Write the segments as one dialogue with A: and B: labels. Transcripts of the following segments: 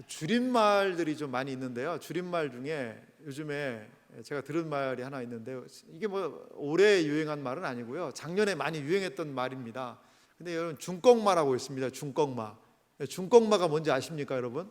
A: 줄임말들이 좀 많이 있는데요. 줄임말 중에 요즘에 제가 들은 말이 하나 있는데요. 이게 뭐 올해 유행한 말은 아니고요. 작년에 많이 유행했던 말입니다. 근데 여러분, 중꺽마라고 있습니다. 중꺽마. 중꺽마가 뭔지 아십니까, 여러분?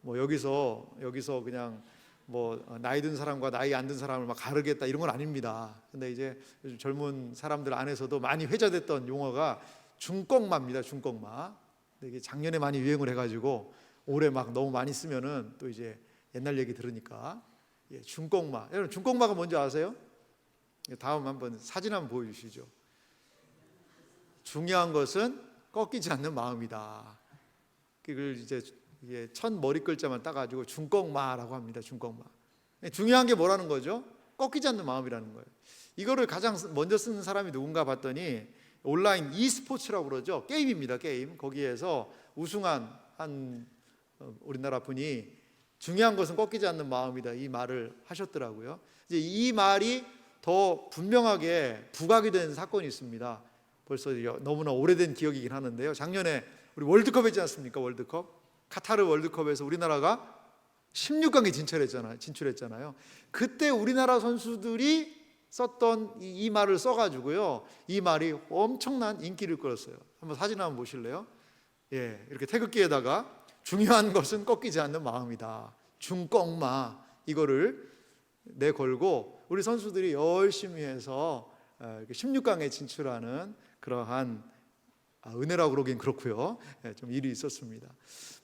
A: 뭐 여기서 그냥 뭐 나이 든 사람과 나이 안 든 사람을 막 가르겠다 이런 건 아닙니다. 근데 이제 요즘 젊은 사람들 안에서도 많이 회자됐던 용어가 중꺽마입니다. 중꺽마. 근데 이게 작년에 많이 유행을 해가지고 올해 막 너무 많이 쓰면은 또 이제 옛날 얘기 들으니까, 중꺽마. 여러분, 중꺽마가 뭔지 아세요? 다음 한번 사진 한번 보여주시죠. 중요한 것은 꺾이지 않는 마음이다. 그걸 이제 첫 머리 글자만 따가지고 중꺽마라고 합니다. 중꺽마. 중요한 게 뭐라는 거죠? 꺾이지 않는 마음이라는 거예요. 이거를 가장 먼저 쓰는 사람이 누군가 봤더니 온라인 e스포츠라고 그러죠. 게임입니다. 게임. 거기에서 우승한 한 우리나라 분이 중요한 것은 꺾이지 않는 마음이다, 이 말을 하셨더라고요. 이제 이 말이 더 분명하게 부각이 된 사건이 있습니다. 벌써 너무나 오래된 기억이긴 하는데요. 작년에 우리 월드컵 했지 않습니까? 월드컵. 카타르 월드컵에서 우리나라가 16강에 진출했잖아요. 그때 우리나라 선수들이 썼던 이 말을 써가지고요, 이 말이 엄청난 인기를 끌었어요. 한번 사진 한번 보실래요? 이렇게 태극기에다가 중요한 것은 꺾이지 않는 마음이다, 중꺽마, 이거를 내걸고 우리 선수들이 열심히 해서 16강에 진출하는 그러한, 은혜라고 그러긴 그렇고요, 좀 일이 있었습니다.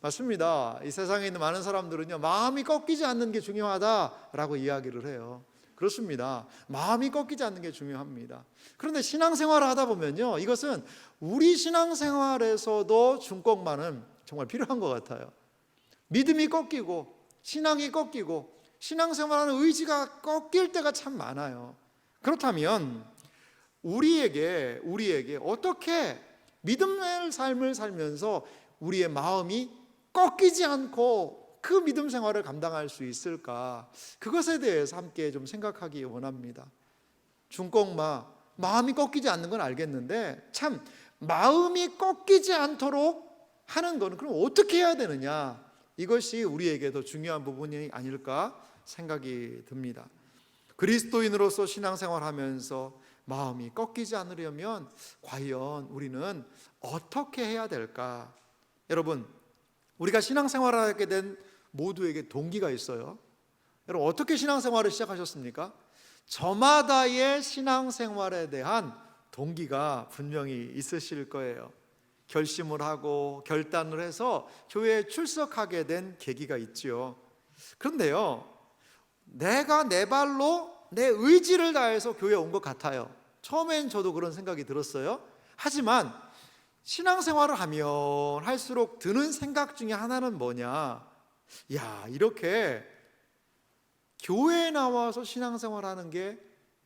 A: 맞습니다. 이 세상에 있는 많은 사람들은요, 마음이 꺾이지 않는 게 중요하다라고 이야기를 해요. 그렇습니다. 마음이 꺾이지 않는 게 중요합니다. 그런데 신앙생활을 하다 보면요, 이것은 우리 신앙생활에서도 중꺽마는 정말 필요한 것 같아요. 믿음이 꺾이고 신앙이 꺾이고 신앙생활하는 의지가 꺾일 때가 참 많아요. 그렇다면 우리에게 어떻게 믿음의 삶을 살면서 우리의 마음이 꺾이지 않고 그 믿음 생활을 감당할 수 있을까? 그것에 대해서 함께 좀 생각하기 원합니다. 중꺽마, 마음이 꺾이지 않는 건 알겠는데 참 마음이 꺾이지 않도록 하는 거는 그럼 어떻게 해야 되느냐? 이것이 우리에게 더 중요한 부분이 아닐까 생각이 듭니다. 그리스도인으로서 신앙생활하면서 마음이 꺾이지 않으려면 과연 우리는 어떻게 해야 될까? 여러분, 우리가 신앙생활을 하게 된 모두에게 동기가 있어요. 여러분, 어떻게 신앙생활을 시작하셨습니까? 저마다의 신앙생활에 대한 동기가 분명히 있으실 거예요. 결심을 하고 결단을 해서 교회에 출석하게 된 계기가 있죠. 그런데요, 내가 내 발로 내 의지를 다해서 교회에 온 것 같아요. 처음엔 저도 그런 생각이 들었어요. 하지만 신앙생활을 하면 할수록 드는 생각 중에 하나는 뭐냐? 이렇게 교회에 나와서 신앙생활하는 게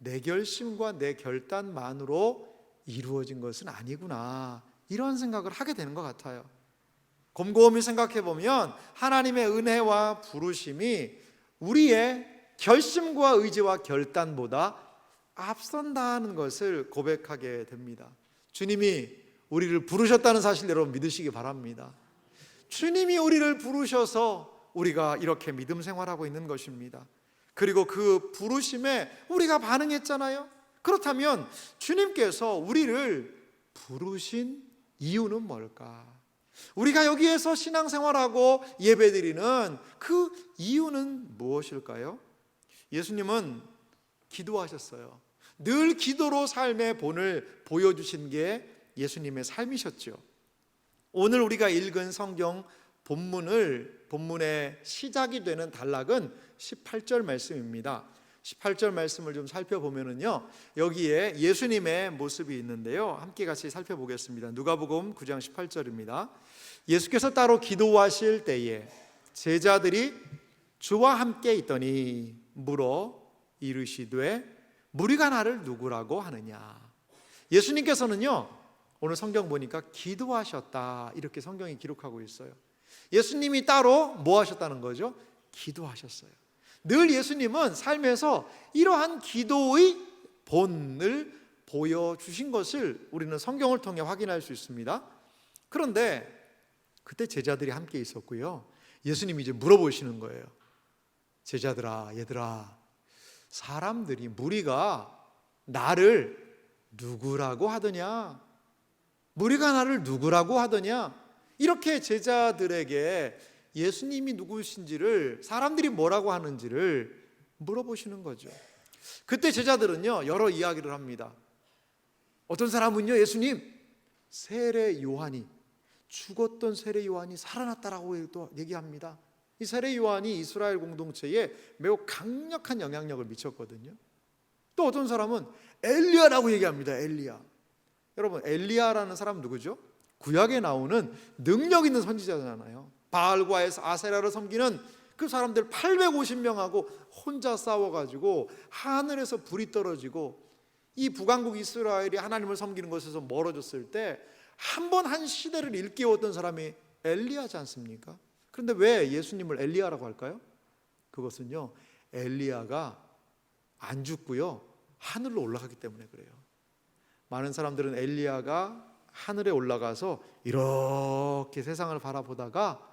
A: 내 결심과 내 결단만으로 이루어진 것은 아니구나, 이런 생각을 하게 되는 것 같아요. 곰곰이 생각해 보면 하나님의 은혜와 부르심이 우리의 결심과 의지와 결단보다 앞선다는 것을 고백하게 됩니다. 주님이 우리를 부르셨다는 사실 여러분 믿으시기 바랍니다. 주님이 우리를 부르셔서 우리가 이렇게 믿음 생활하고 있는 것입니다. 그리고 그 부르심에 우리가 반응했잖아요. 그렇다면 주님께서 우리를 부르신 이유는 뭘까? 우리가 여기에서 신앙생활하고 예배드리는 그 이유는 무엇일까요? 예수님은 기도하셨어요. 늘 기도로 삶의 본을 보여주신 게 예수님의 삶이셨죠. 오늘 우리가 읽은 성경 본문의 시작이 되는 단락은 18절 말씀입니다. 18절 말씀을 좀 살펴보면은요, 여기에 예수님의 모습이 있는데요, 함께 같이 살펴보겠습니다. 누가복음 9장 18절입니다. 예수께서 따로 기도하실 때에 제자들이 주와 함께 있더니 물어 이르시되 무리가 나를 누구라고 하느냐. 예수님께서는요, 오늘 성경 보니까 기도하셨다, 이렇게 성경이 기록하고 있어요. 예수님이 따로 뭐 하셨다는 거죠? 기도하셨어요. 늘 예수님은 삶에서 이러한 기도의 본을 보여주신 것을 우리는 성경을 통해 확인할 수 있습니다. 그런데 그때 제자들이 함께 있었고요, 예수님이 이제 물어보시는 거예요. 제자들아, 얘들아, 사람들이, 무리가 나를 누구라고 하더냐? 무리가 나를 누구라고 하더냐? 이렇게 제자들에게 예수님이 누구신지를, 사람들이 뭐라고 하는지를 물어보시는 거죠. 그때 제자들은요, 여러 이야기를 합니다. 어떤 사람은요, 예수님, 세례 요한이, 죽었던 세례 요한이 살아났다라고 또 얘기합니다. 이 세례 요한이 이스라엘 공동체에 매우 강력한 영향력을 미쳤거든요. 또 어떤 사람은 엘리야라고 얘기합니다. 엘리야. 여러분, 엘리야라는 사람 누구죠? 구약에 나오는 능력 있는 선지자잖아요. 바알과 아세라를 섬기는 그 사람들 850명하고 혼자 싸워가지고 하늘에서 불이 떨어지고 이 북왕국 이스라엘이 하나님을 섬기는 것에서 멀어졌을 때 한 번 한 시대를 일깨웠던 사람이 엘리야지 않습니까? 그런데 왜 예수님을 엘리야라고 할까요? 그것은요, 엘리야가 안 죽고요, 하늘로 올라가기 때문에 그래요. 많은 사람들은 엘리야가 하늘에 올라가서 이렇게 세상을 바라보다가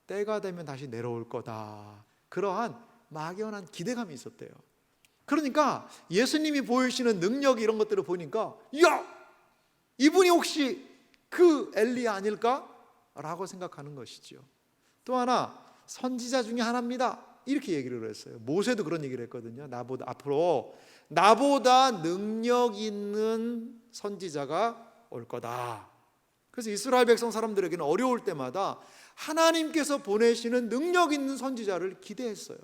A: 때가 되면 다시 내려올 거다, 그러한 막연한 기대감이 있었대요. 그러니까 예수님이 보이시는 능력, 이런 것들을 보니까, 야, 이분이 혹시 그 엘리야 아닐까? 라고 생각하는 것이죠. 또 하나, 선지자 중에 하나입니다, 이렇게 얘기를 했어요. 모세도 그런 얘기를 했거든요. 앞으로 나보다 능력 있는 선지자가 올 거다. 그래서 이스라엘 백성 사람들에게는 어려울 때마다 하나님께서 보내시는 능력 있는 선지자를 기대했어요.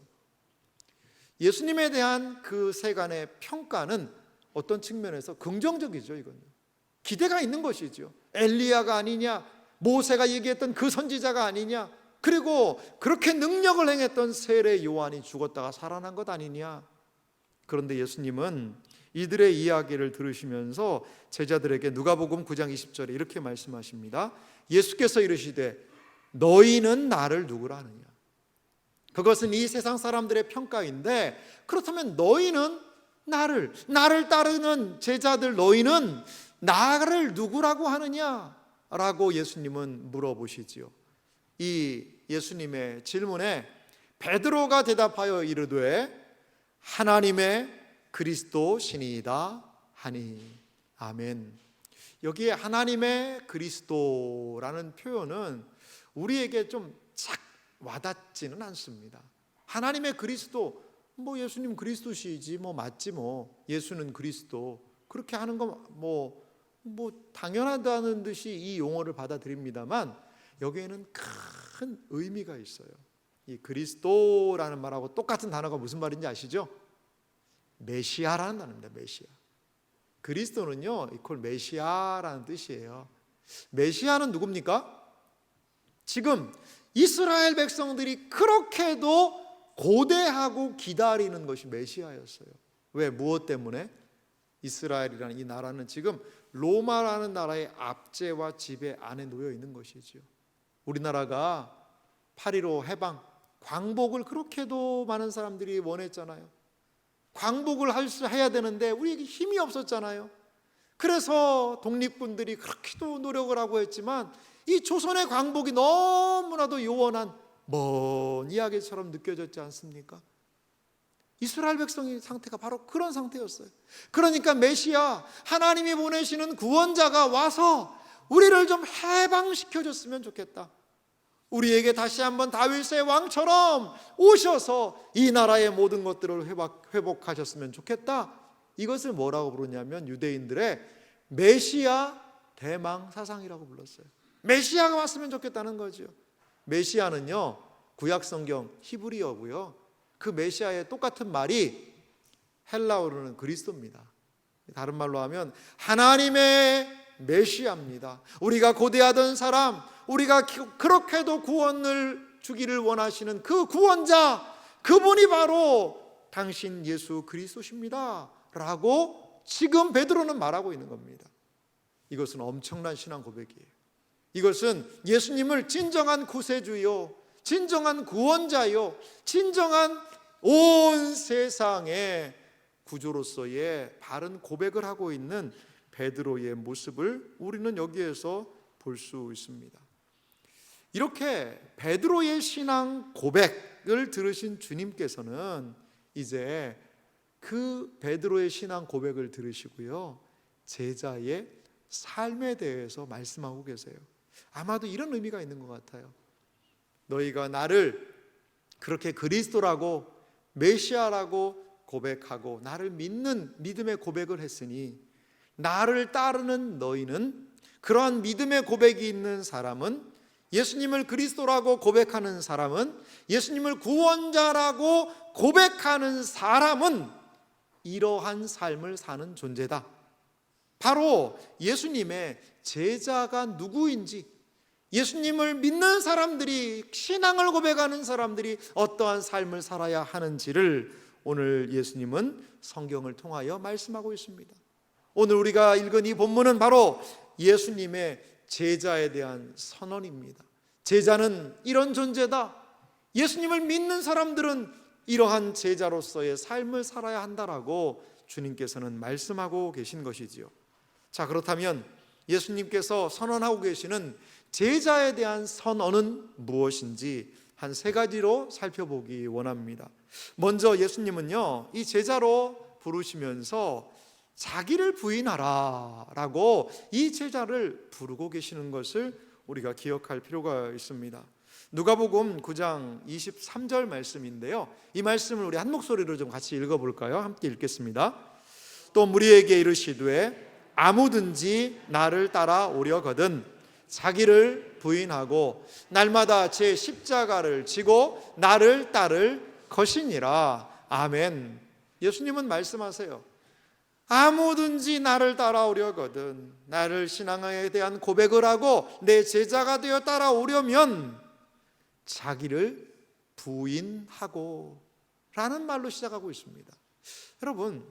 A: 예수님에 대한 그 세간의 평가는 어떤 측면에서 긍정적이죠. 이건 기대가 있는 것이죠. 엘리야가 아니냐, 모세가 얘기했던 그 선지자가 아니냐, 그리고 그렇게 능력을 행했던 세례 요한이 죽었다가 살아난 것 아니냐. 그런데 예수님은 이들의 이야기를 들으시면서 제자들에게 누가복음 9장 20절에 이렇게 말씀하십니다. 예수께서 이르시되 너희는 나를 누구라 하느냐. 그것은 이 세상 사람들의 평가인데, 그렇다면 너희는 나를 따르는 제자들, 너희는 나를 누구라고 하느냐라고 예수님은 물어보시지요. 이 예수님의 질문에 베드로가 대답하여 이르되 하나님의 그리스도시니이다 하니. 아멘. 여기에 하나님의 그리스도라는 표현은 우리에게 좀 착 와닿지는 않습니다. 하나님의 그리스도, 뭐 예수님 그리스도시지, 뭐 맞지, 뭐 예수는 그리스도, 그렇게 하는 거 뭐 당연하다는 듯이 이 용어를 받아들입니다만, 여기에는 큰 의미가 있어요. 이 그리스도라는 말하고 똑같은 단어가 무슨 말인지 아시죠? 메시아라는 단어입니다. 메시아. 그리스도는요, 이퀄 메시아라는 뜻이에요. 메시아는 누굽니까? 지금 이스라엘 백성들이 그렇게도 고대하고 기다리는 것이 메시아였어요. 왜? 무엇 때문에? 이스라엘이라는 이 나라는 지금 로마라는 나라의 압제와 지배 안에 놓여 있는 것이죠. 우리나라가 8.15 해방, 광복을 그렇게도 많은 사람들이 원했잖아요. 광복을 해야 되는데 우리에게 힘이 없었잖아요. 그래서 독립군들이 그렇게도 노력을 하고 했지만 이 조선의 광복이 너무나도 요원한 먼 이야기처럼 느껴졌지 않습니까? 이스라엘 백성의 상태가 바로 그런 상태였어요. 그러니까 메시아, 하나님이 보내시는 구원자가 와서 우리를 좀 해방시켜줬으면 좋겠다. 우리에게 다시 한번 다윗의 왕처럼 오셔서 이 나라의 모든 것들을 회복하셨으면 좋겠다. 이것을 뭐라고 부르냐면 유대인들의 메시아 대망 사상이라고 불렀어요. 메시아가 왔으면 좋겠다는 거죠. 메시아는요, 구약 성경 히브리어고요. 그 메시아의 똑같은 말이 헬라어로는 그리스도입니다. 다른 말로 하면 하나님의 메시아입니다. 우리가 고대하던 사람, 우리가 그렇게도 구원을 주기를 원하시는 그 구원자, 그분이 바로 당신 예수 그리스도십니다 라고 지금 베드로는 말하고 있는 겁니다. 이것은 엄청난 신앙 고백이에요. 이것은 예수님을 진정한 구세주요, 진정한 구원자요, 진정한 온 세상의 구조로서의 바른 고백을 하고 있는 베드로의 모습을 우리는 여기에서 볼 수 있습니다. 이렇게 베드로의 신앙 고백을 들으신 주님께서는 이제 그 베드로의 신앙 고백을 들으시고요, 제자의 삶에 대해서 말씀하고 계세요. 아마도 이런 의미가 있는 것 같아요. 너희가 나를 그렇게 그리스도라고 메시아라고 고백하고 나를 믿는 믿음의 고백을 했으니, 나를 따르는 너희는, 그러한 믿음의 고백이 있는 사람은, 예수님을 그리스도라고 고백하는 사람은, 예수님을 구원자라고 고백하는 사람은 이러한 삶을 사는 존재다. 바로 예수님의 제자가 누구인지, 예수님을 믿는 사람들이, 신앙을 고백하는 사람들이 어떠한 삶을 살아야 하는지를 오늘 예수님은 성경을 통하여 말씀하고 있습니다. 오늘 우리가 읽은 이 본문은 바로 예수님의 제자에 대한 선언입니다. 제자는 이런 존재다. 예수님을 믿는 사람들은 이러한 제자로서의 삶을 살아야 한다라고 주님께서는 말씀하고 계신 것이지요. 자, 그렇다면 예수님께서 선언하고 계시는 제자에 대한 선언은 무엇인지 한 세 가지로 살펴보기 원합니다. 먼저 예수님은요, 이 제자로 부르시면서 자기를 부인하라 라고 이 제자를 부르고 계시는 것을 우리가 기억할 필요가 있습니다. 누가복음 9장 23절 말씀인데요, 이 말씀을 우리 한 목소리로 좀 같이 읽어볼까요? 함께 읽겠습니다. 또 무리에게 이르시되 아무든지 나를 따라오려거든 자기를 부인하고 날마다 제 십자가를 지고 나를 따를 것이니라. 아멘. 예수님은 말씀하세요. 아무든지 나를 따라오려거든, 나를 신앙에 대한 고백을 하고 내 제자가 되어 따라오려면 자기를 부인하고 라는 말로 시작하고 있습니다. 여러분,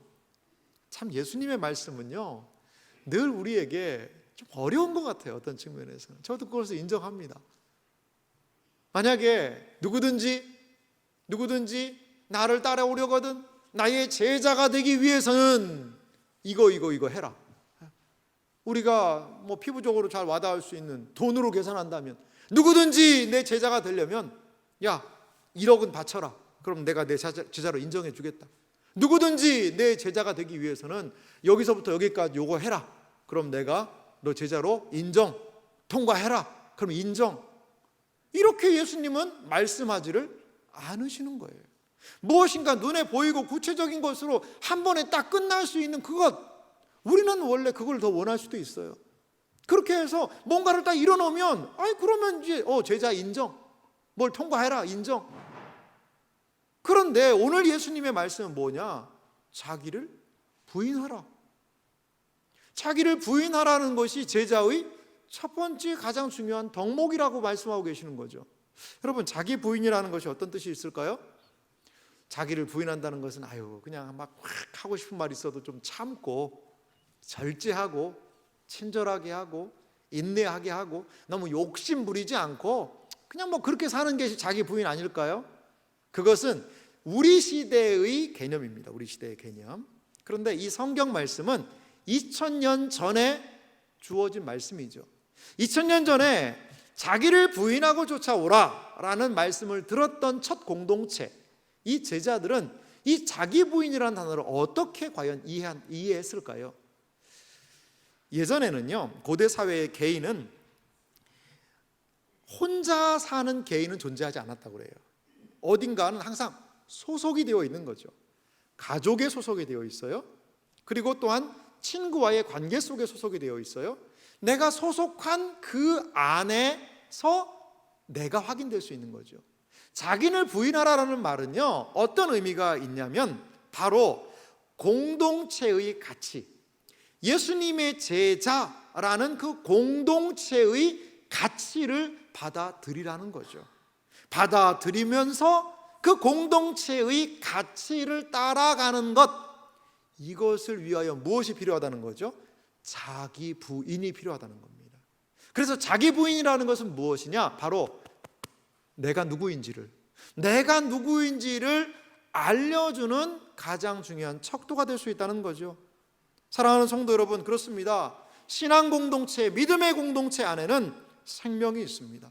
A: 참 예수님의 말씀은요, 늘 우리에게 좀 어려운 것 같아요. 어떤 측면에서는. 저도 그것을 인정합니다. 만약에 누구든지 나를 따라오려거든, 나의 제자가 되기 위해서는 이거 해라. 우리가 뭐 피부적으로 잘 와닿을 수 있는 돈으로 계산한다면, 누구든지 내 제자가 되려면 야 1억은 바쳐라. 그럼 내가 내 제자로 인정해 주겠다. 누구든지 내 제자가 되기 위해서는 여기서부터 여기까지 요거 해라. 그럼 내가 너 제자로 인정, 통과해라. 그럼 인정. 이렇게 예수님은 말씀하지를 않으시는 거예요. 무엇인가 눈에 보이고 구체적인 것으로 한 번에 딱 끝날 수 있는 그것, 우리는 원래 그걸 더 원할 수도 있어요. 그렇게 해서 뭔가를 딱 이뤄놓으면 그러면 이제 제자 인정, 뭘 통과해라 인정. 그런데 오늘 예수님의 말씀은 뭐냐? 자기를 부인하라. 자기를 부인하라는 것이 제자의 첫 번째 가장 중요한 덕목이라고 말씀하고 계시는 거죠. 여러분, 자기 부인이라는 것이 어떤 뜻이 있을까요? 자기를 부인한다는 것은 그냥 막 확 하고 싶은 말 있어도 좀 참고 절제하고 친절하게 하고 인내하게 하고 너무 욕심 부리지 않고 그냥 뭐 그렇게 사는 게 자기 부인 아닐까요? 그것은 우리 시대의 개념입니다. 우리 시대의 개념. 그런데 이 성경 말씀은 2000년 전에 주어진 말씀이죠. 2000년 전에 자기를 부인하고 쫓아오라 라는 말씀을 들었던 첫 공동체, 이 제자들은 이 자기 부인이라는 단어를 어떻게 과연 이해했을까요? 예전에는요, 고대 사회의 개인은 혼자 사는 개인은 존재하지 않았다고 그래요. 어딘가는 항상 소속이 되어 있는 거죠. 가족에 소속이 되어 있어요. 그리고 또한 친구와의 관계 속에 소속이 되어 있어요. 내가 소속한 그 안에서 내가 확인될 수 있는 거죠. 자기를 부인하라는 말은요, 어떤 의미가 있냐면 바로 공동체의 가치, 예수님의 제자라는 그 공동체의 가치를 받아들이라는 거죠. 받아들이면서 그 공동체의 가치를 따라가는 것, 이것을 위하여 무엇이 필요하다는 거죠? 자기 부인이 필요하다는 겁니다. 그래서 자기 부인이라는 것은 무엇이냐? 바로 내가 누구인지를 알려주는 가장 중요한 척도가 될 수 있다는 거죠. 사랑하는 성도 여러분, 그렇습니다. 신앙 공동체, 믿음의 공동체 안에는 생명이 있습니다.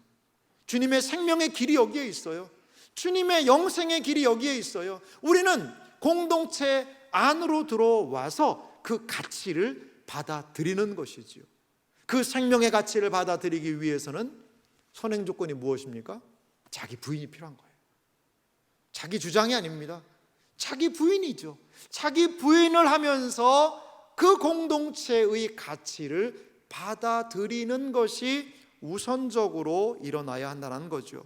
A: 주님의 생명의 길이 여기에 있어요. 주님의 영생의 길이 여기에 있어요. 우리는 공동체 안으로 들어와서 그 가치를 받아들이는 것이지요. 그 생명의 가치를 받아들이기 위해서는 선행 조건이 무엇입니까? 자기 부인이 필요한 거예요. 자기 주장이 아닙니다. 자기 부인이죠. 자기 부인을 하면서 그 공동체의 가치를 받아들이는 것이 우선적으로 일어나야 한다는 거죠.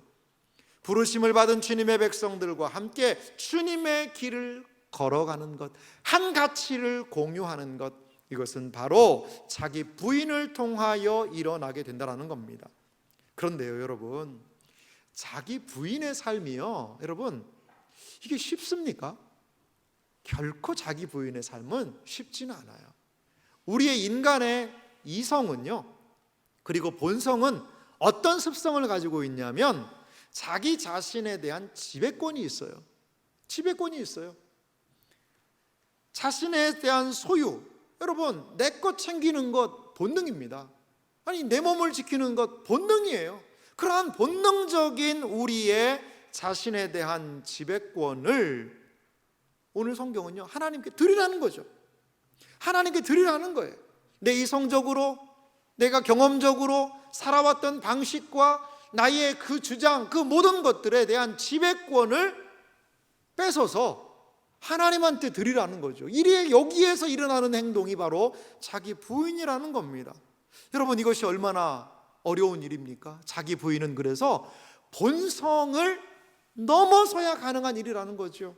A: 부르심을 받은 주님의 백성들과 함께 주님의 길을 걸어가는 것, 한 가치를 공유하는 것, 이것은 바로 자기 부인을 통하여 일어나게 된다는 겁니다. 그런데요, 여러분, 자기 부인의 삶이요, 여러분, 이게 쉽습니까? 결코 자기 부인의 삶은 쉽지는 않아요. 우리의 인간의 이성은요, 그리고 본성은 어떤 습성을 가지고 있냐면 자기 자신에 대한 지배권이 있어요. 지배권이 있어요. 자신에 대한 소유, 여러분, 내 것 챙기는 것 본능입니다. 아니, 내 몸을 지키는 것 본능이에요. 그러한 본능적인 우리의 자신에 대한 지배권을 오늘 성경은요, 하나님께 드리라는 거죠. 하나님께 드리라는 거예요. 내 이성적으로, 내가 경험적으로 살아왔던 방식과 나의 그 주장, 그 모든 것들에 대한 지배권을 뺏어서 하나님한테 드리라는 거죠. 여기에서 일어나는 행동이 바로 자기 부인이라는 겁니다. 여러분, 이것이 얼마나 어려운 일입니까? 자기 부인은 그래서 본성을 넘어서야 가능한 일이라는 거죠.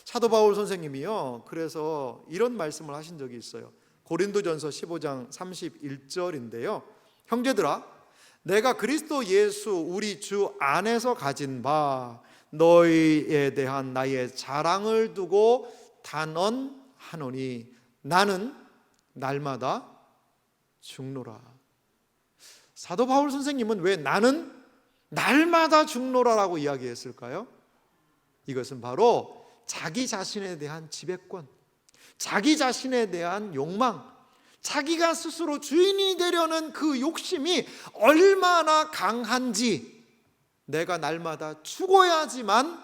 A: 사도 바울 선생님이요, 그래서 이런 말씀을 하신 적이 있어요. 고린도전서 15장 31절인데요. 형제들아, 내가 그리스도 예수 우리 주 안에서 가진 바 너희에 대한 나의 자랑을 두고 단언하노니 나는 날마다 죽노라. 사도 바울 선생님은 왜 나는 날마다 죽노라라고 이야기했을까요? 이것은 바로 자기 자신에 대한 지배권, 자기 자신에 대한 욕망, 자기가 스스로 주인이 되려는 그 욕심이 얼마나 강한지, 내가 날마다 죽어야지만,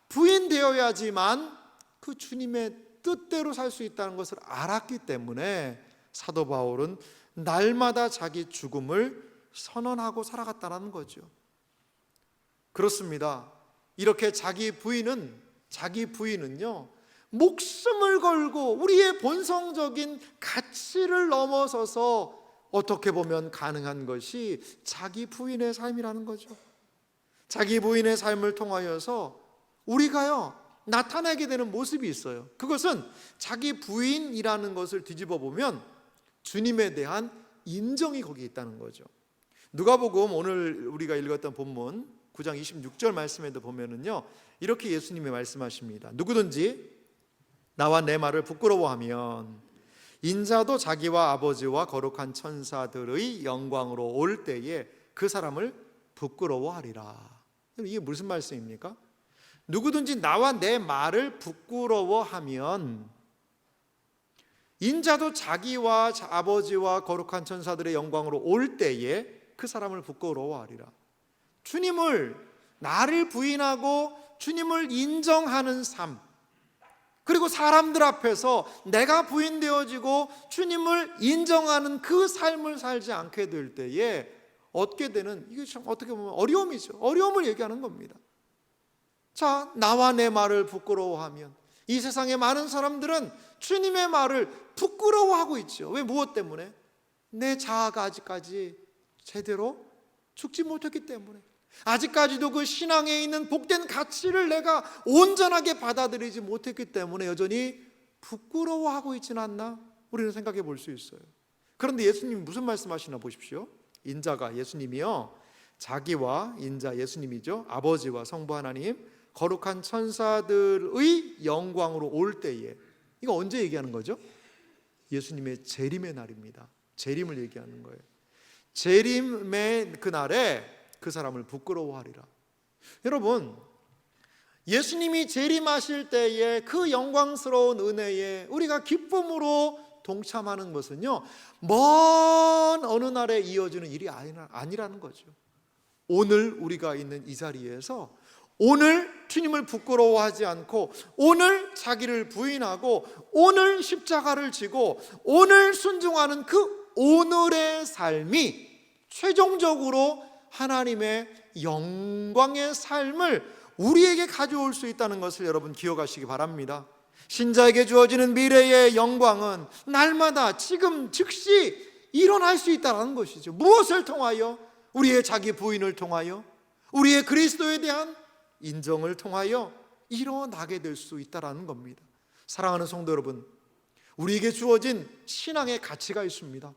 A: 부인되어야지만 그 주님의 뜻대로 살 수 있다는 것을 알았기 때문에 사도 바울은 날마다 자기 죽음을 선언하고 살아갔다는 거죠. 그렇습니다. 이렇게 자기 부인은요, 목숨을 걸고 우리의 본성적인 가치를 넘어서서 어떻게 보면 가능한 것이 자기 부인의 삶이라는 거죠. 자기 부인의 삶을 통하여서 우리가요, 나타내게 되는 모습이 있어요. 그것은 자기 부인이라는 것을 뒤집어 보면 주님에 대한 인정이 거기 있다는 거죠. 누가복음 오늘 우리가 읽었던 본문 9장 26절 말씀에도 보면은요, 이렇게 예수님이 말씀하십니다. 누구든지 나와 내 말을 부끄러워하면 인자도 자기와 아버지와 거룩한 천사들의 영광으로 올 때에 그 사람을 부끄러워하리라. 이게 무슨 말씀입니까? 누구든지 나와 내 말을 부끄러워하면 인자도 자기와 아버지와 거룩한 천사들의 영광으로 올 때에 그 사람을 부끄러워하리라. 주님을, 나를 부인하고 주님을 인정하는 삶, 그리고 사람들 앞에서 내가 부인되어지고 주님을 인정하는 그 삶을 살지 않게 될 때에 얻게 되는, 이게 참 어떻게 보면 어려움이죠. 어려움을 얘기하는 겁니다. 자, 나와 내 말을 부끄러워하면, 이 세상의 많은 사람들은 주님의 말을 부끄러워하고 있죠. 왜? 무엇 때문에? 내 자아가 아직까지 제대로 죽지 못했기 때문에, 아직까지도 그 신앙에 있는 복된 가치를 내가 온전하게 받아들이지 못했기 때문에 여전히 부끄러워하고 있지는 않나? 우리는 생각해 볼 수 있어요. 그런데 예수님이 무슨 말씀하시나 보십시오. 인자가, 예수님이요, 자기와, 인자 예수님이죠, 아버지와 성부 하나님, 거룩한 천사들의 영광으로 올 때에, 이거 언제 얘기하는 거죠? 예수님의 재림의 날입니다. 재림을 얘기하는 거예요. 재림의 그날에 그 사람을 부끄러워하리라. 여러분, 예수님이 재림하실 때에 그 영광스러운 은혜에 우리가 기쁨으로 동참하는 것은요, 먼 어느 날에 이어지는 일이 아니라는 거죠. 오늘 우리가 있는 이 자리에서 오늘 주님을 부끄러워하지 않고 오늘 자기를 부인하고 오늘 십자가를 지고 오늘 순종하는 그 오늘의 삶이 최종적으로 하나님의 영광의 삶을 우리에게 가져올 수 있다는 것을 여러분 기억하시기 바랍니다. 신자에게 주어지는 미래의 영광은 날마다 지금 즉시 일어날 수 있다는 것이죠. 무엇을 통하여? 우리의 자기 부인을 통하여, 우리의 그리스도에 대한 인정을 통하여 일어나게 될 수 있다는 겁니다. 사랑하는 성도 여러분, 우리에게 주어진 신앙의 가치가 있습니다.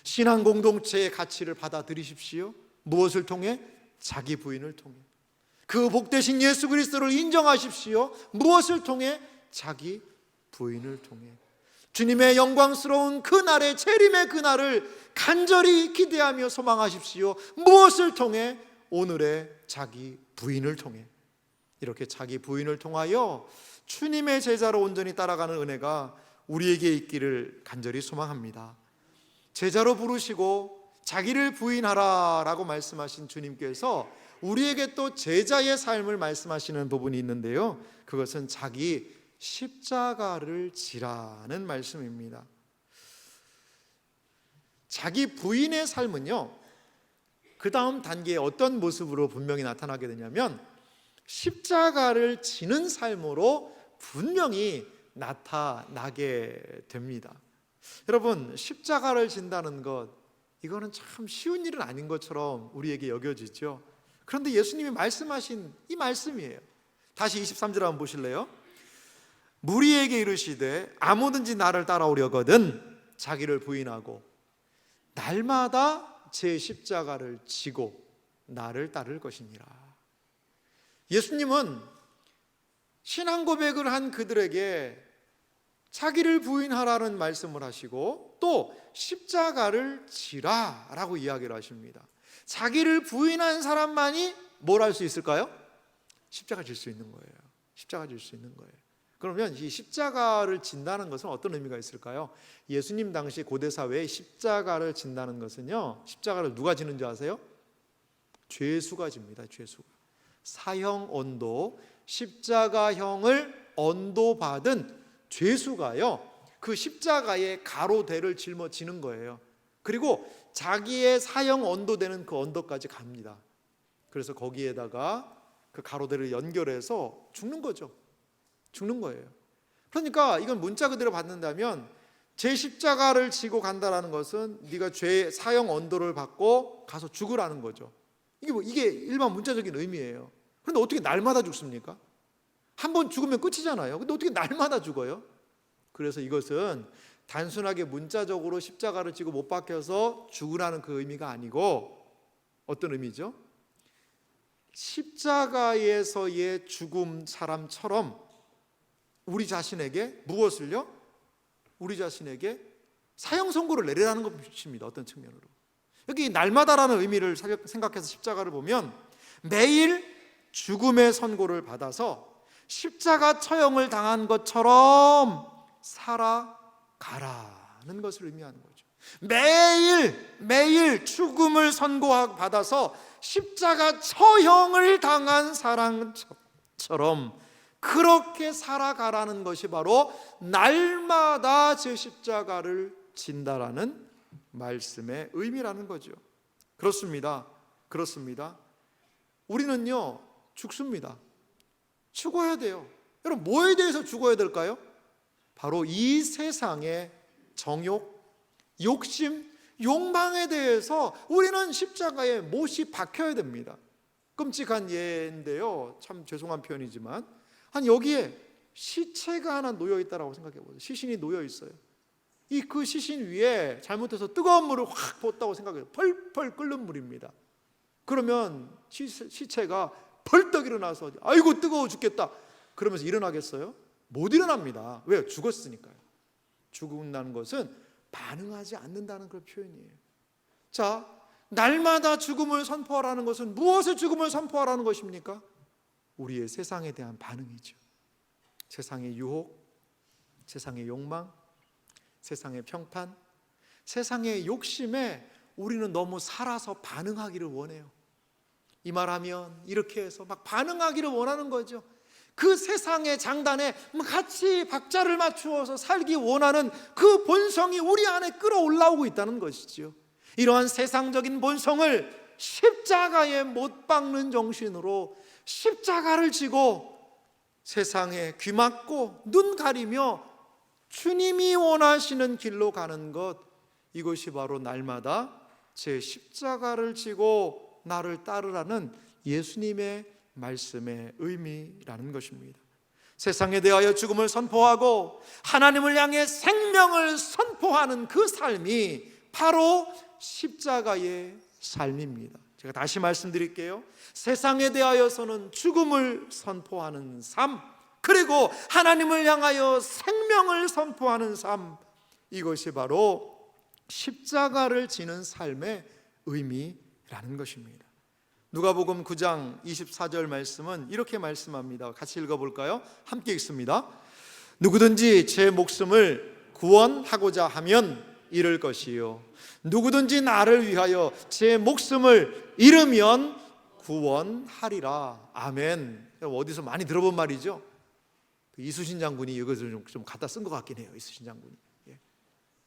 A: 신앙 공동체의 가치를 받아들이십시오. 무엇을 통해? 자기 부인을 통해. 그 복되신 예수 그리스도를 인정하십시오. 무엇을 통해? 자기 부인을 통해. 주님의 영광스러운 그날의 재림의 그날을 간절히 기대하며 소망하십시오. 무엇을 통해? 오늘의 자기 부인을 통해. 이렇게 자기 부인을 통하여 주님의 제자로 온전히 따라가는 은혜가 우리에게 있기를 간절히 소망합니다. 제자로 부르시고 자기를 부인하라 라고 말씀하신 주님께서 우리에게 또 제자의 삶을 말씀하시는 부분이 있는데요, 그것은 자기 십자가를 지라는 말씀입니다. 자기 부인의 삶은요, 그 다음 단계에 어떤 모습으로 분명히 나타나게 되냐면 십자가를 지는 삶으로 분명히 나타나게 됩니다. 여러분, 십자가를 진다는 것, 이거는 참 쉬운 일은 아닌 것처럼 우리에게 여겨지죠. 그런데 예수님이 말씀하신 이 말씀이에요. 다시 23절 한번 보실래요? 무리에게 이르시되 아무든지 나를 따라오려거든 자기를 부인하고 날마다 제 십자가를 지고 나를 따를 것이니라. 예수님은 신앙 고백을 한 그들에게 자기를 부인하라는 말씀을 하시고 또 십자가를 지라라고 이야기를 하십니다. 자기를 부인한 사람만이 뭘 할 수 있을까요? 십자가 질 수 있는 거예요. 십자가 질 수 있는 거예요. 그러면 이 십자가를 진다는 것은 어떤 의미가 있을까요? 예수님 당시 고대 사회에 십자가를 진다는 것은요, 십자가를 누가 지는 줄 아세요? 죄수가 집니다. 죄수가. 사형 언도, 십자가형을 언도받은 죄수가요, 그 십자가에 가로대를 짊어지는 거예요. 그리고 자기의 사형 언도되는 그 언도까지 갑니다. 그래서 거기에다가 그 가로대를 연결해서 죽는 거죠. 죽는 거예요. 그러니까 이건 문자 그대로 받는다면 제 십자가를 지고 간다라는 것은 네가 죄 사형 언도를 받고 가서 죽으라는 거죠. 이게 일반 문자적인 의미예요. 그런데 어떻게 날마다 죽습니까? 한 번 죽으면 끝이잖아요. 근데 어떻게 날마다 죽어요? 그래서 이것은 단순하게 문자적으로 십자가를 지고 못 박혀서 죽으라는 그 의미가 아니고 어떤 의미죠? 십자가에서의 죽음 사람처럼 우리 자신에게 무엇을요? 우리 자신에게 사형 선고를 내리라는 것입니다. 어떤 측면으로. 여기 날마다라는 의미를 생각해서 십자가를 보면 매일 죽음의 선고를 받아서 십자가 처형을 당한 것처럼 살아가라는 것을 의미하는 거죠. 매일 죽음을 선고받아서 십자가 처형을 당한 사람처럼 그렇게 살아가라는 것이 바로 날마다 제 십자가를 진다라는 말씀의 의미라는 거죠. 그렇습니다. 우리는요 죽습니다. 죽어야 돼요. 여러분, 뭐에 대해서 죽어야 될까요? 바로 이 세상의 정욕, 욕심, 욕망에 대해서 우리는 십자가에 못이 박혀야 됩니다. 끔찍한 예인데요, 참 죄송한 표현이지만 여기에 시체가 하나 놓여 있다라고 생각해 보세요. 시신이 놓여 있어요. 그 시신 위에 잘못해서 뜨거운 물을 확 붓다고 생각해요. 펄펄 끓는 물입니다. 그러면 시체가 벌떡 일어나서 아이고 뜨거워 죽겠다 그러면서 일어나겠어요? 못 일어납니다. 왜요? 죽었으니까요. 죽는다는 것은 반응하지 않는다는 그런 표현이에요. 자, 날마다 죽음을 선포하라는 것은 무엇의 죽음을 선포하라는 것입니까? 우리의 세상에 대한 반응이죠. 세상의 유혹, 세상의 욕망, 세상의 평판, 세상의 욕심에 우리는 너무 살아서 반응하기를 원해요. 이 말하면 이렇게 해서 막 반응하기를 원하는 거죠. 그 세상의 장단에 같이 박자를 맞추어서 살기 원하는 그 본성이 우리 안에 끌어올라오고 있다는 것이지요. 이러한 세상적인 본성을 십자가에 못 박는 정신으로 십자가를 지고 세상에 귀 막고 눈 가리며 주님이 원하시는 길로 가는 것, 이것이 바로 날마다 제 십자가를 지고 나를 따르라는 예수님의 말씀의 의미라는 것입니다. 세상에 대하여 죽음을 선포하고 하나님을 향해 생명을 선포하는 그 삶이 바로 십자가의 삶입니다. 제가 다시 말씀드릴게요. 세상에 대하여서는 죽음을 선포하는 삶, 그리고 하나님을 향하여 생명을 선포하는 삶, 이것이 바로 십자가를 지는 삶의 의미라는 것입니다. 누가복음 9장 24절 말씀은 이렇게 말씀합니다. 같이 읽어볼까요? 함께 읽습니다. 누구든지 제 목숨을 구원하고자 하면 잃을 것이요, 누구든지 나를 위하여 제 목숨을 잃으면 구원하리라. 아멘. 어디서 많이 들어본 말이죠. 이수신 장군이 이것을 좀 갖다 쓴 것 같긴 해요. 이수신 장군이.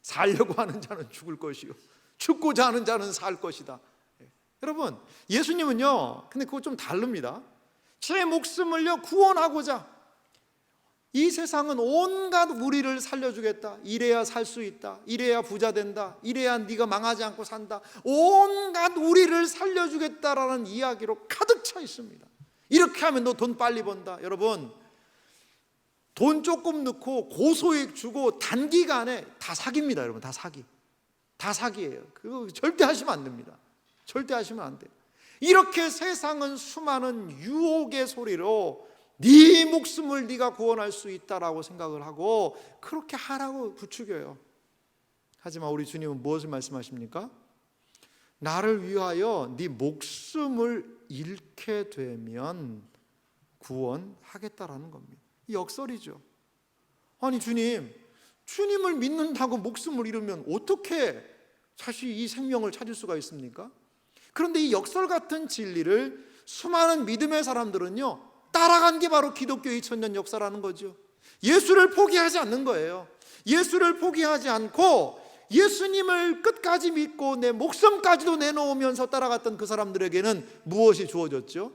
A: 살려고 하는 자는 죽을 것이요, 죽고자 하는 자는 살 것이다. 여러분, 예수님은요, 근데 그거 좀 다릅니다. 제 목숨을요 구원하고자, 이 세상은 온갖 우리를 살려주겠다, 이래야 살 수 있다, 이래야 부자 된다, 이래야 네가 망하지 않고 산다, 온갖 우리를 살려주겠다라는 이야기로 가득 차 있습니다. 이렇게 하면 너 돈 빨리 번다. 여러분, 돈 조금 넣고 고소익 주고 단기간에 다 사기입니다. 여러분, 다 사기, 다 사기예요. 그거 절대 하시면 안 됩니다. 절대 하시면 안 돼요. 이렇게 세상은 수많은 유혹의 소리로 네 목숨을 네가 구원할 수 있다라고 생각을 하고 그렇게 하라고 부추겨요. 하지만 우리 주님은 무엇을 말씀하십니까? 나를 위하여 네 목숨을 잃게 되면 구원하겠다라는 겁니다. 이 역설이죠. 아니 주님을 믿는다고 목숨을 잃으면 어떻게 사실 이 생명을 찾을 수가 있습니까? 그런데 이 역설 같은 진리를 수많은 믿음의 사람들은요 따라간 게 바로 기독교 2000년 역사라는 거죠. 예수를 포기하지 않는 거예요. 예수를 포기하지 않고 예수님을 끝까지 믿고 내 목숨까지도 내놓으면서 따라갔던 그 사람들에게는 무엇이 주어졌죠?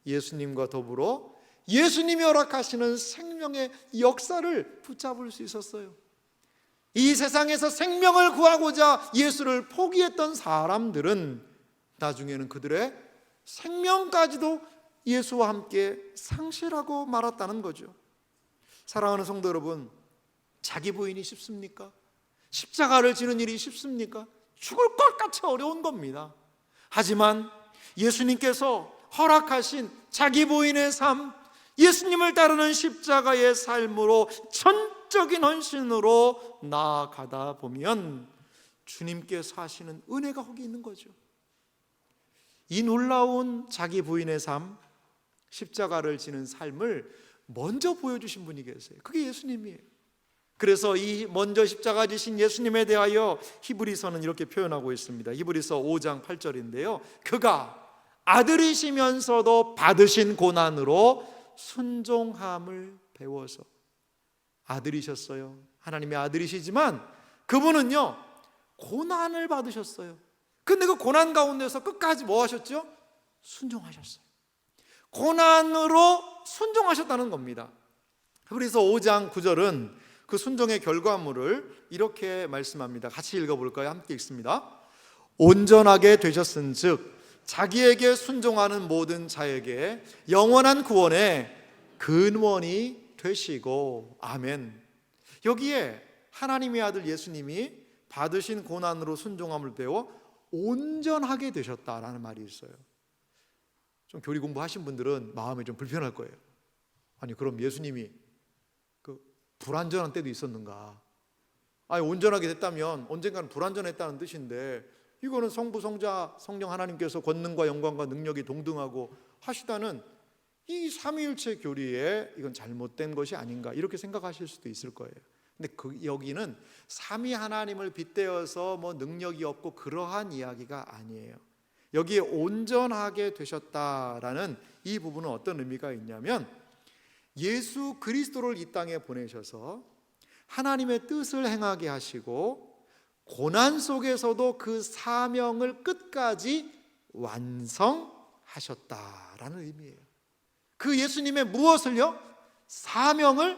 A: 예수님과 더불어 예수님이 허락하시는 생명의 역사를 붙잡을 수 있었어요. 이 세상에서 생명을 구하고자 예수를 포기했던 사람들은 나중에는 그들의 생명까지도 예수와 함께 상실하고 말았다는 거죠. 사랑하는 성도 여러분, 자기 부인이 쉽습니까? 십자가를 지는 일이 쉽습니까? 죽을 것 같이 어려운 겁니다. 하지만 예수님께서 허락하신 자기 부인의 삶, 예수님을 따르는 십자가의 삶으로 전적인 헌신으로 나아가다 보면 주님께서 하시는 은혜가 거기 있는 거죠. 이 놀라운 자기 부인의 삶, 십자가를 지는 삶을 먼저 보여주신 분이 계세요. 그게 예수님이에요. 그래서 이 먼저 십자가 지신 예수님에 대하여 히브리서는 이렇게 표현하고 있습니다. 히브리서 5장 8절인데요 그가 아들이시면서도 받으신 고난으로 순종함을 배워서, 아들이셨어요. 하나님의 아들이시지만 그분은요 고난을 받으셨어요. 근데 그 고난 가운데서 끝까지 뭐 하셨죠? 순종하셨어요. 고난으로 순종하셨다는 겁니다. 그래서 5장 9절은 그 순종의 결과물을 이렇게 말씀합니다. 같이 읽어볼까요? 함께 읽습니다. 온전하게 되셨은즉 자기에게 순종하는 모든 자에게 영원한 구원의 근원이 되시고. 아멘. 여기에 하나님의 아들 예수님이 받으신 고난으로 순종함을 배워 온전하게 되셨다라는 말이 있어요. 좀 교리 공부하신 분들은 마음이 좀 불편할 거예요. 아니 그럼 예수님이 그 불완전한 때도 있었는가? 아니 온전하게 됐다면 언젠가는 불완전했다는 뜻인데 이거는 성부, 성자, 성령 하나님께서 권능과 영광과 능력이 동등하고 하시다는 이 삼위일체 교리에 이건 잘못된 것이 아닌가 이렇게 생각하실 수도 있을 거예요. 근데 여기는 삼위 하나님을 빗대어서 뭐 능력이 없고 그러한 이야기가 아니에요. 여기에 온전하게 되셨다라는 이 부분은 어떤 의미가 있냐면, 예수 그리스도를 이 땅에 보내셔서 하나님의 뜻을 행하게 하시고 고난 속에서도 그 사명을 끝까지 완성하셨다라는 의미예요. 그 예수님의 무엇을요? 사명을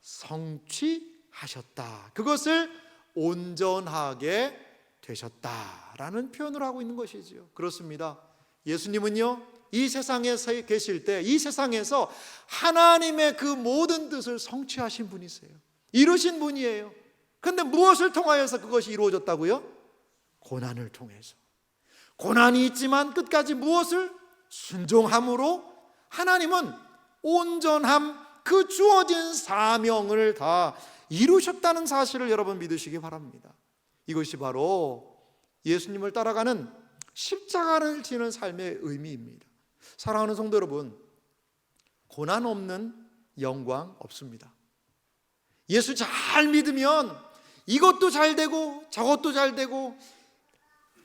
A: 성취하셨다. 그것을 온전하게 되셨다라는 표현을 하고 있는 것이지요. 그렇습니다. 예수님은요, 이 세상에 계실 때 이 세상에서 하나님의 그 모든 뜻을 성취하신 분이세요. 이루신 분이에요. 그런데 무엇을 통하여서 그것이 이루어졌다고요? 고난을 통해서. 고난이 있지만 끝까지 무엇을? 순종함으로 하나님은 온전함, 그 주어진 사명을 다 이루셨다는 사실을 여러분 믿으시기 바랍니다. 이것이 바로 예수님을 따라가는 십자가를 지는 삶의 의미입니다. 사랑하는 성도 여러분, 고난 없는 영광 없습니다. 예수 잘 믿으면 이것도 잘 되고 저것도 잘 되고,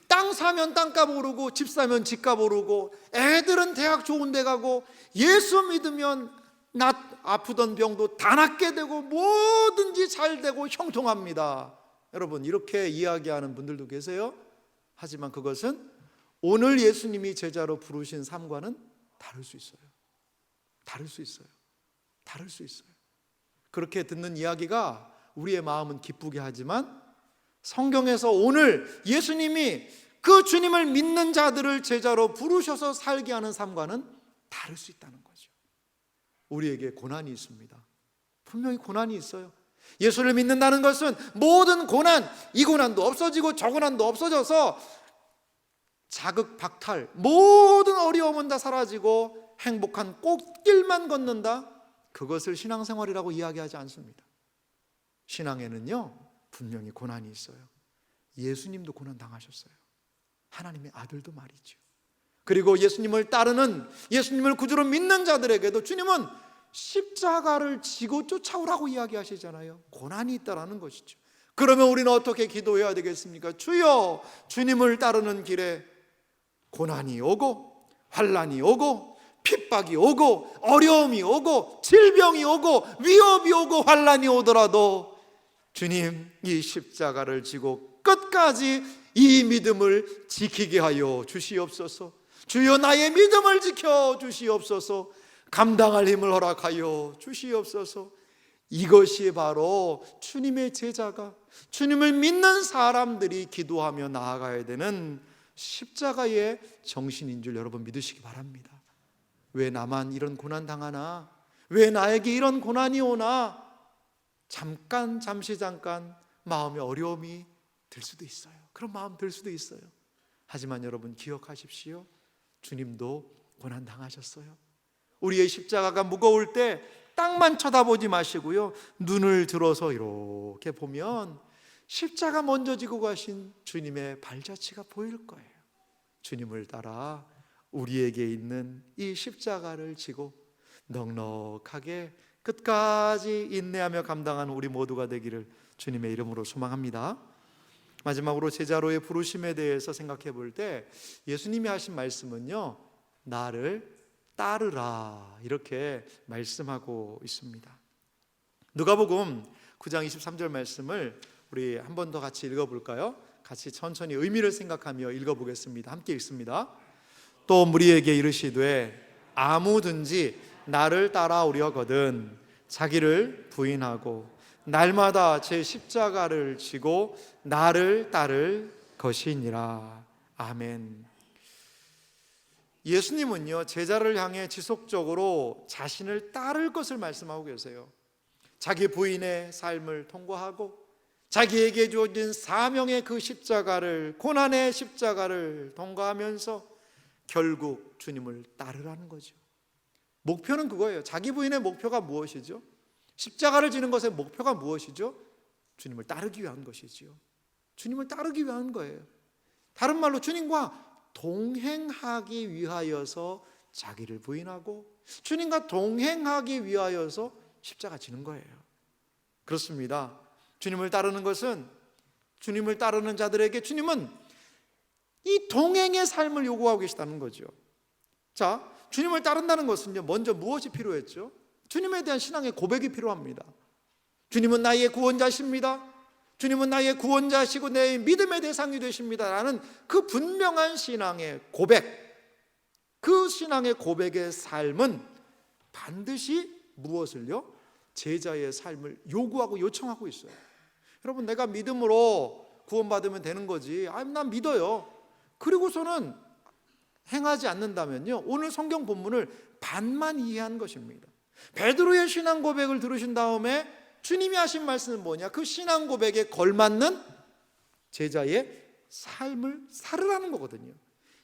A: 땅 사면 땅값 오르고 집 사면 집값 오르고, 애들은 대학 좋은 데 가고, 예수 믿으면 나 아프던 병도 다 낫게 되고 뭐든지 잘 되고 형통합니다. 여러분, 이렇게 이야기하는 분들도 계세요. 하지만 그것은 오늘 예수님이 제자로 부르신 삶과는 다를 수 있어요. 다를 수 있어요. 다를 수 있어요. 그렇게 듣는 이야기가 우리의 마음은 기쁘게 하지만, 성경에서 오늘 예수님이 그 주님을 믿는 자들을 제자로 부르셔서 살게 하는 삶과는 다를 수 있다는 거죠. 우리에게 고난이 있습니다. 분명히 고난이 있어요. 예수를 믿는다는 것은 모든 고난, 이 고난도 없어지고 저 고난도 없어져서 자극, 박탈, 모든 어려움은 다 사라지고 행복한 꽃길만 걷는다, 그것을 신앙생활이라고 이야기하지 않습니다. 신앙에는요, 분명히 고난이 있어요. 예수님도 고난 당하셨어요. 하나님의 아들도 말이죠. 그리고 예수님을 따르는, 예수님을 구주로 믿는 자들에게도 주님은 십자가를 지고 쫓아오라고 이야기하시잖아요. 고난이 있다라는 것이죠. 그러면 우리는 어떻게 기도해야 되겠습니까? 주여, 주님을 따르는 길에 고난이 오고 환난이 오고 핍박이 오고 어려움이 오고 질병이 오고 위협이 오고 환난이 오더라도 주님, 이 십자가를 지고 끝까지 이 믿음을 지키게 하여 주시옵소서. 주여, 나의 믿음을 지켜 주시옵소서. 감당할 힘을 허락하여 주시옵소서. 이것이 바로 주님의 제자가, 주님을 믿는 사람들이 기도하며 나아가야 되는 십자가의 정신인 줄 여러분 믿으시기 바랍니다. 왜 나만 이런 고난 당하나? 왜 나에게 이런 고난이 오나? 잠시 마음에 어려움이 들 수도 있어요. 그런 마음 들 수도 있어요. 하지만 여러분 기억하십시오. 주님도 고난 당하셨어요. 우리의 십자가가 무거울 때 땅만 쳐다보지 마시고요, 눈을 들어서 이렇게 보면 십자가 먼저 지고 가신 주님의 발자취가 보일 거예요. 주님을 따라 우리에게 있는 이 십자가를 지고 넉넉하게 끝까지 인내하며 감당하는 우리 모두가 되기를 주님의 이름으로 소망합니다. 마지막으로 제자로의 부르심에 대해서 생각해 볼 때 예수님이 하신 말씀은요, 나를 따르라, 이렇게 말씀하고 있습니다. 누가복음 9장 23절 말씀을 우리 한 번 더 같이 읽어볼까요? 같이 천천히 의미를 생각하며 읽어보겠습니다. 함께 읽습니다. 또 무리에게 이르시되 아무든지 나를 따라오려거든 자기를 부인하고 날마다 제 십자가를 지고 나를 따를 것이니라. 아멘. 예수님은요, 제자를 향해 지속적으로 자신을 따를 것을 말씀하고 계세요. 자기 부인의 삶을 통과하고 자기에게 주어진 사명의 그 십자가를, 고난의 십자가를 통과하면서 결국 주님을 따르라는 거죠. 목표는 그거예요. 자기 부인의 목표가 무엇이죠? 십자가를 지는 것의 목표가 무엇이죠? 주님을 따르기 위한 것이지요. 주님을 따르기 위한 거예요. 다른 말로 주님과 동행하기 위하여서 자기를 부인하고 주님과 동행하기 위하여서 십자가 지는 거예요. 그렇습니다. 주님을 따르는 것은, 주님을 따르는 자들에게 주님은 이 동행의 삶을 요구하고 계시다는 거죠. 자, 주님을 따른다는 것은요, 먼저 무엇이 필요했죠? 주님에 대한 신앙의 고백이 필요합니다. 주님은 나의 구원자십니다. 주님은 나의 구원자시고 내 믿음의 대상이 되십니다 라는 그 분명한 신앙의 고백, 그 신앙의 고백의 삶은 반드시 무엇을요? 제자의 삶을 요구하고 요청하고 있어요. 여러분, 내가 믿음으로 구원받으면 되는 거지, 난 믿어요, 그리고서는 행하지 않는다면요, 오늘 성경 본문을 반만 이해한 것입니다. 베드로의 신앙 고백을 들으신 다음에 주님이 하신 말씀은 뭐냐? 그 신앙 고백에 걸맞는 제자의 삶을 살으라는 거거든요.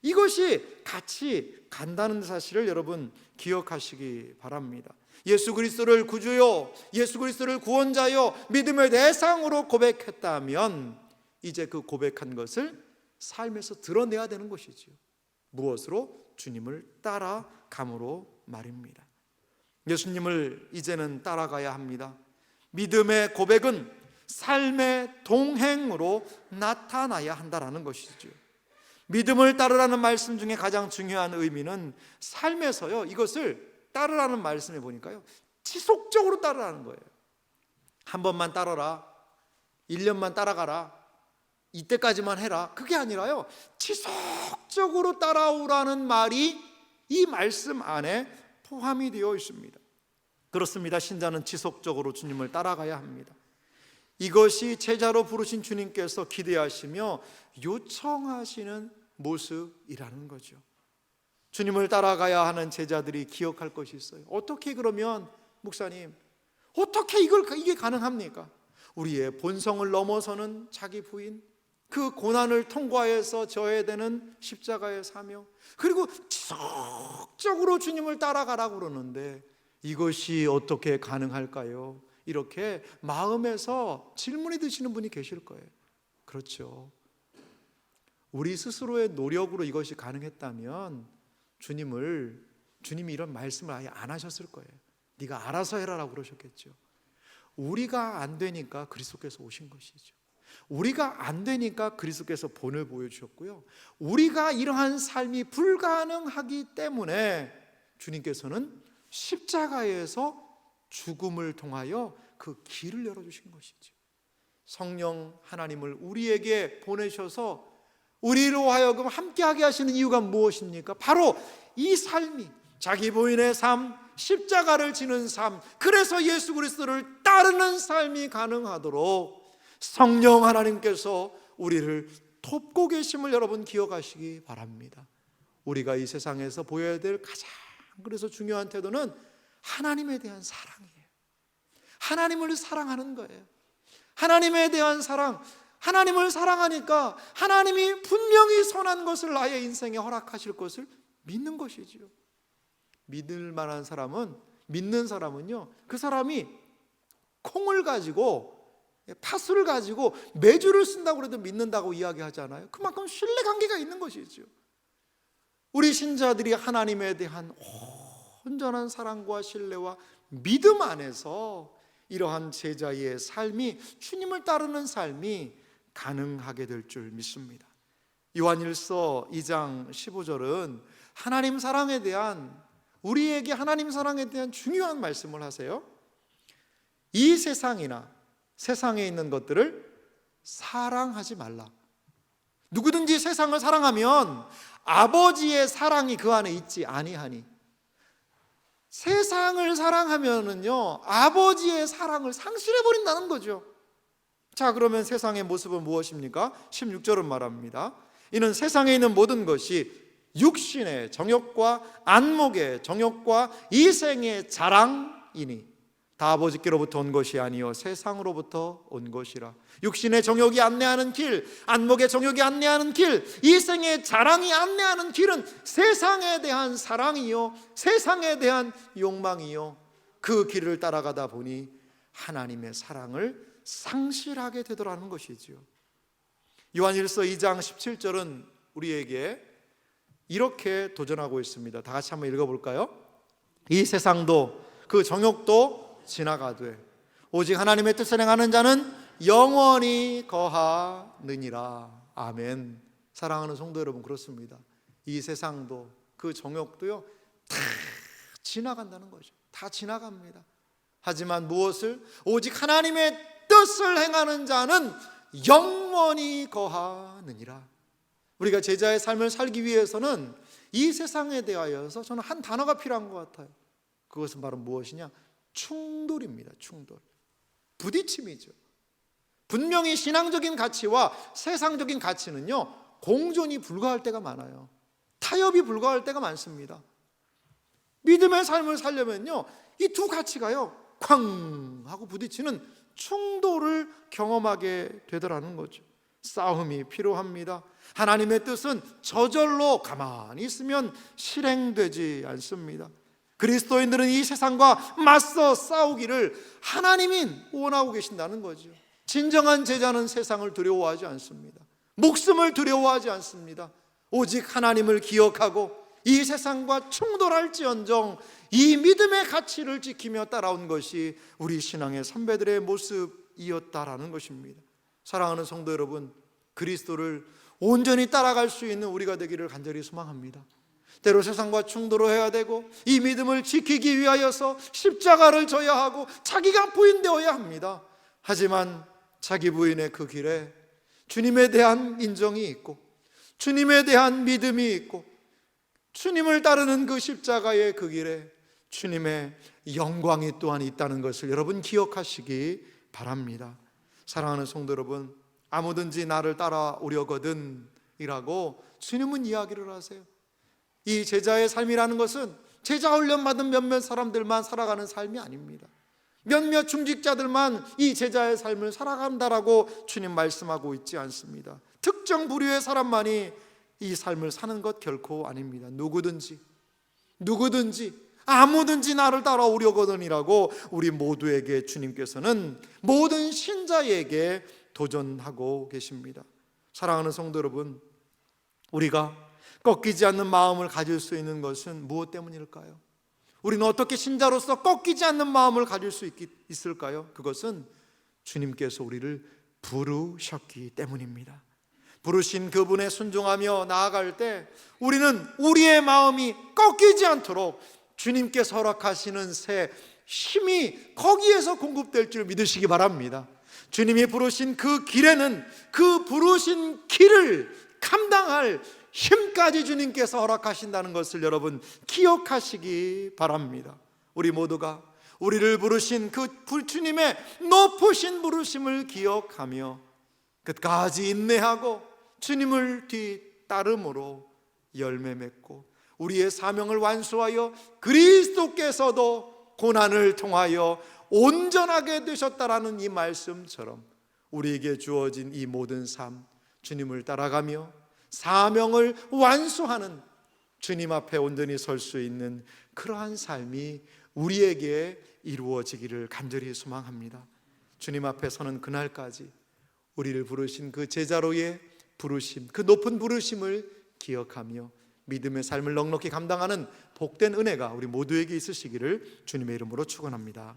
A: 이것이 같이 간다는 사실을 여러분 기억하시기 바랍니다. 예수 그리스도를 구주요, 예수 그리스도를 구원자요, 믿음의 대상으로 고백했다면 이제 그 고백한 것을 삶에서 드러내야 되는 것이지요. 무엇으로? 주님을 따라감으로 말입니다. 예수님을 이제는 따라가야 합니다. 믿음의 고백은 삶의 동행으로 나타나야 한다는 것이죠. 믿음을 따르라는 말씀 중에 가장 중요한 의미는 삶에서요, 이것을 따르라는 말씀에 보니까요, 지속적으로 따르라는 거예요. 한 번만 따라라, 1년만 따라가라, 이때까지만 해라, 그게 아니라요, 지속적으로 따라오라는 말이 이 말씀 안에 포함이 되어 있습니다. 그렇습니다. 신자는 지속적으로 주님을 따라가야 합니다. 이것이 제자로 부르신 주님께서 기대하시며 요청하시는 모습이라는 거죠. 주님을 따라가야 하는 제자들이 기억할 것이 있어요. 어떻게 그러면 목사님, 어떻게 이게 가능합니까? 우리의 본성을 넘어서는 자기 부인, 그 고난을 통과해서 져야 되는 십자가의 사명, 그리고 지속적으로 주님을 따라가라고 그러는데 이것이 어떻게 가능할까요? 이렇게 마음에서 질문이 드시는 분이 계실 거예요. 그렇죠. 우리 스스로의 노력으로 이것이 가능했다면 주님이 이런 말씀을 아예 안 하셨을 거예요. 네가 알아서 해라라고 그러셨겠죠. 우리가 안 되니까 그리스도께서 오신 것이죠. 우리가 안 되니까 그리스도께서 본을 보여주셨고요, 우리가 이러한 삶이 불가능하기 때문에 주님께서는 십자가에서 죽음을 통하여 그 길을 열어주신 것이죠. 성령 하나님을 우리에게 보내셔서 우리로 하여금 함께하게 하시는 이유가 무엇입니까? 바로 이 삶이, 자기 부인의 삶, 십자가를 지는 삶, 그래서 예수 그리스도를 따르는 삶이 가능하도록 성령 하나님께서 우리를 돕고 계심을 여러분 기억하시기 바랍니다. 우리가 이 세상에서 보여야 될 가장 그래서 중요한 태도는 하나님에 대한 사랑이에요. 하나님을 사랑하는 거예요. 하나님에 대한 사랑, 하나님을 사랑하니까 하나님이 분명히 선한 것을 나의 인생에 허락하실 것을 믿는 것이지요. 믿을 만한 사람은, 믿는 사람은요, 그 사람이 콩을 가지고, 팥술을 가지고 메주를 쓴다고 해도 믿는다고 이야기하잖아요. 그만큼 신뢰관계가 있는 것이죠. 우리 신자들이 하나님에 대한 온전한 사랑과 신뢰와 믿음 안에서 이러한 제자의 삶이, 주님을 따르는 삶이 가능하게 될 줄 믿습니다. 요한일서 2장 15절은 하나님 사랑에 대한, 우리에게 하나님 사랑에 대한 중요한 말씀을 하세요. 이 세상이나 세상에 있는 것들을 사랑하지 말라. 누구든지 세상을 사랑하면 아버지의 사랑이 그 안에 있지 아니하니. 세상을 사랑하면은요, 아버지의 사랑을 상실해버린다는 거죠. 자, 그러면 세상의 모습은 무엇입니까? 16절은 말합니다. 이는 세상에 있는 모든 것이 육신의 정욕과 안목의 정욕과 이생의 자랑이니 다 아버지께로부터 온 것이 아니요 세상으로부터 온 것이라. 육신의 정욕이 안내하는 길, 안목의 정욕이 안내하는 길, 이생의 자랑이 안내하는 길은 세상에 대한 사랑이요 세상에 대한 욕망이요, 그 길을 따라가다 보니 하나님의 사랑을 상실하게 되더라는 것이지요. 요한일서 2장 17절은 우리에게 이렇게 도전하고 있습니다. 다 같이 한번 읽어볼까요? 이 세상도 그 정욕도 지나가되 오직 하나님의 뜻을 행하는 자는 영원히 거하느니라. 아멘. 사랑하는 성도 여러분, 그렇습니다. 이 세상도 그 정욕도요, 다 지나간다는 거죠. 다 지나갑니다. 하지만 무엇을? 오직 하나님의 뜻을 행하는 자는 영원히 거하느니라. 우리가 제자의 삶을 살기 위해서는 이 세상에 대하여서 저는 한 단어가 필요한 것 같아요. 그것은 바로 무엇이냐? 충돌입니다. 충돌. 부딪힘이죠. 분명히 신앙적인 가치와 세상적인 가치는요, 공존이 불가할 때가 많아요. 타협이 불가할 때가 많습니다. 믿음의 삶을 살려면요, 이 두 가치가요, 쾅 하고 부딪히는 충돌을 경험하게 되더라는 거죠. 싸움이 필요합니다. 하나님의 뜻은 저절로 가만히 있으면 실행되지 않습니다. 그리스도인들은 이 세상과 맞서 싸우기를 하나님이 원하고 계신다는 거죠. 진정한 제자는 세상을 두려워하지 않습니다. 목숨을 두려워하지 않습니다. 오직 하나님을 기억하고 이 세상과 충돌할지언정 이 믿음의 가치를 지키며 따라온 것이 우리 신앙의 선배들의 모습이었다라는 것입니다. 사랑하는 성도 여러분, 그리스도를 온전히 따라갈 수 있는 우리가 되기를 간절히 소망합니다. 때로 세상과 충돌해야 되고 이 믿음을 지키기 위하여서 십자가를 져야 하고 자기가 부인되어야 합니다. 하지만 자기 부인의 그 길에 주님에 대한 인정이 있고 주님에 대한 믿음이 있고 주님을 따르는 그 십자가의 그 길에 주님의 영광이 또한 있다는 것을 여러분 기억하시기 바랍니다. 사랑하는 성도 여러분, 아무든지 나를 따라오려거든 이라고 주님은 이야기를 하세요. 이 제자의 삶이라는 것은 제자 훈련 받은 몇몇 사람들만 살아가는 삶이 아닙니다. 몇몇 중직자들만 이 제자의 삶을 살아간다라고 주님 말씀하고 있지 않습니다. 특정 부류의 사람만이 이 삶을 사는 것 결코 아닙니다. 누구든지 아무든지 나를 따라오려거든이라고 우리 모두에게 주님께서는 모든 신자에게 도전하고 계십니다. 사랑하는 성도 여러분, 우리가 꺾이지 않는 마음을 가질 수 있는 것은 무엇 때문일까요? 우리는 어떻게 신자로서 꺾이지 않는 마음을 가질 수 있을까요? 그것은 주님께서 우리를 부르셨기 때문입니다. 부르신 그분에 순종하며 나아갈 때 우리는 우리의 마음이 꺾이지 않도록 주님께서 허락하시는 새 힘이 거기에서 공급될 줄 믿으시기 바랍니다. 주님이 부르신 그 길에는 그 부르신 길을 감당할 힘까지 주님께서 허락하신다는 것을 여러분 기억하시기 바랍니다. 우리 모두가 우리를 부르신 그 주님의 높으신 부르심을 기억하며 끝까지 인내하고 주님을 뒤따름으로 열매 맺고 우리의 사명을 완수하여 그리스도께서도 고난을 통하여 온전하게 되셨다라는 이 말씀처럼 우리에게 주어진 이 모든 삶, 주님을 따라가며 사명을 완수하는 주님 앞에 온전히 설 수 있는 그러한 삶이 우리에게 이루어지기를 간절히 소망합니다. 주님 앞에 서는 그날까지 우리를 부르신 그 제자로의 부르심, 그 높은 부르심을 기억하며 믿음의 삶을 넉넉히 감당하는 복된 은혜가 우리 모두에게 있으시기를 주님의 이름으로 축원합니다.